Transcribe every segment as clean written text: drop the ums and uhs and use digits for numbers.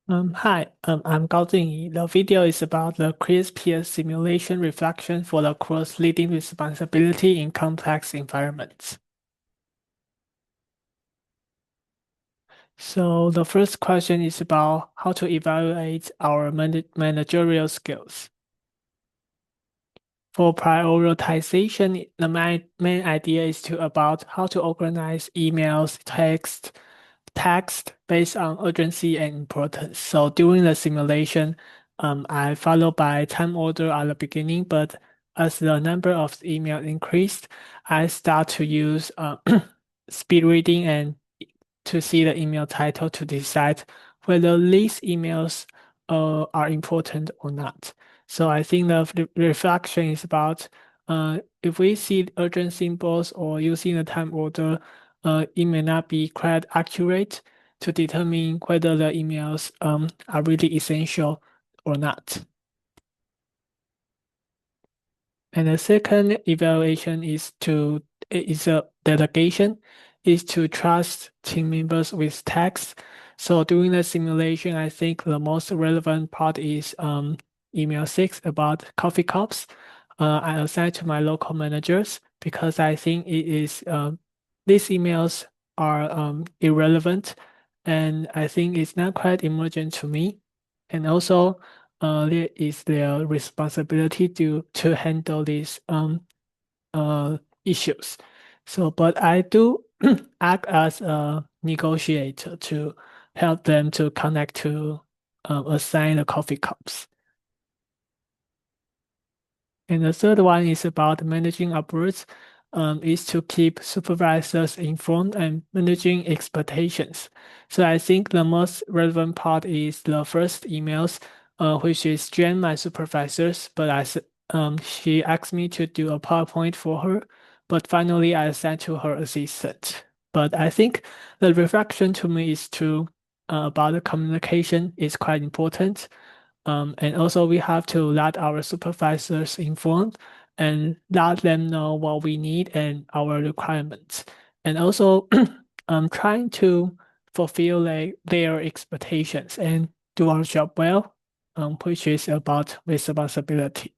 Hi, I'm Gao Jingyi. The video is about the CRISPR simulation reflection for the course leading responsibility in complex environments. So the first question is about how to evaluate our managerial skills. For prioritization, the main idea is to about how to organize emails, text based on urgency and importance. So during the simulation, I follow by time order at the beginning, but as the number of emails increased, I start to use speed reading and to see the email title to decide whether these emails are important or not. So I think the reflection is about if we see urgent symbols or using the time order, it may not be quite accurate to determine whether the emails are really essential or not. And the second evaluation is a delegation, is to trust team members with text. So during the simulation, I think the most relevant part is email 6 about coffee cups. I assign to my local managers because I think it is these emails are irrelevant, and I think it's not quite emergent to me. And also there is their responsibility to handle these uh, issues. So, but I do act as a negotiator to help them to connect to assign the coffee cups. And the third one is about managing upwards, is to keep supervisors informed and managing expectations. So I think the most relevant part is the first emails, which is Jen, my supervisors, but she asked me to do a PowerPoint for her, but finally I sent to her assistant. But I think the reflection to me is to about the communication is quite important. And also we have to let our supervisors informed and let them know what we need and our requirements. And also trying to fulfill their expectations and do our job well, which is about responsibility.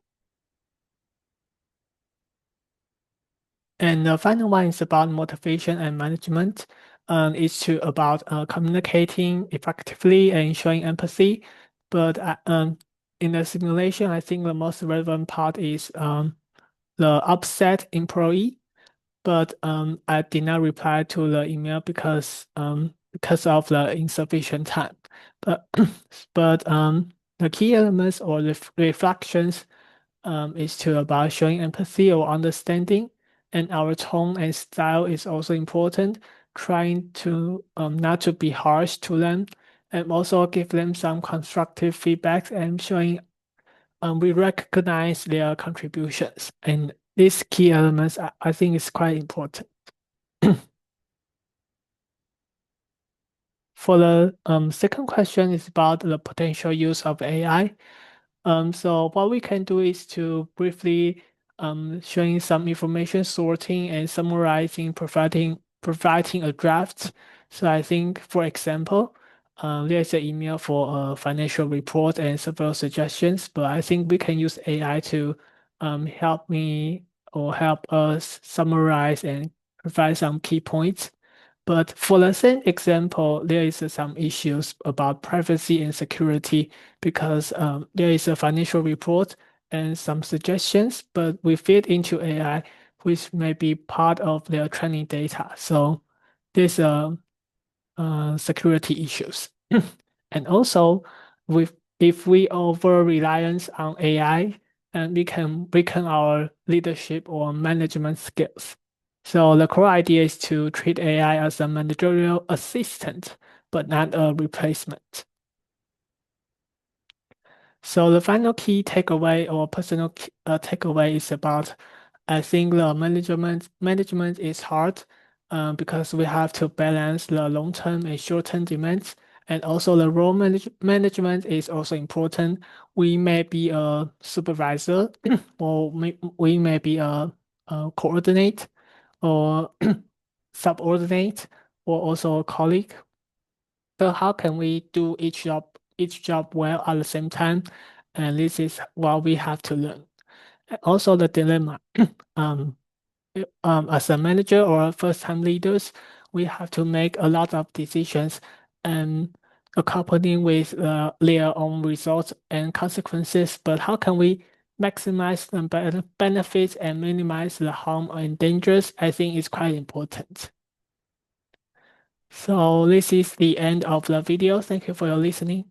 And the final one is about motivation and management. It's to about communicating effectively and showing empathy. But in the simulation, I think the most relevant part is the upset employee. But I did not reply to the email because of the insufficient time. But but the key elements or the reflections is to about showing empathy or understanding, and our tone and style is also important. Trying to not to be harsh to them, and also give them some constructive feedback and showing we recognize their contributions. And these key elements, I think, is quite important. For the second question is about the potential use of AI. So what we can do is to briefly showing some information sorting and summarizing, providing a draft. So I think, for example, there's an email for a financial report and several suggestions, but I think we can use AI to help me or help us summarize and provide some key points. But for the same example, there is some issues about privacy and security because there is a financial report and some suggestions, but we feed into AI, which may be part of their training data. So there's security issues. And also, with if we over reliance on AI, and we can weaken our leadership or management skills. So the core idea is to treat AI as a managerial assistant, but not a replacement. So the final key takeaway or personal takeaway is about, I think the management is hard because we have to balance the long-term and short-term demands, and also the management is also important. We may be a supervisor, or we may be a coordinate or subordinate, or also a colleague. So how can we do each job each job well at the same time. And this is what we have to learn. And also the dilemma. Um, as a manager or first-time leaders, we have to make a lot of decisions and accompanying with their own results and consequences. But how can we maximize the benefits and minimize the harm and dangers? I think is quite important. So this is the end of the video. Thank you for your listening.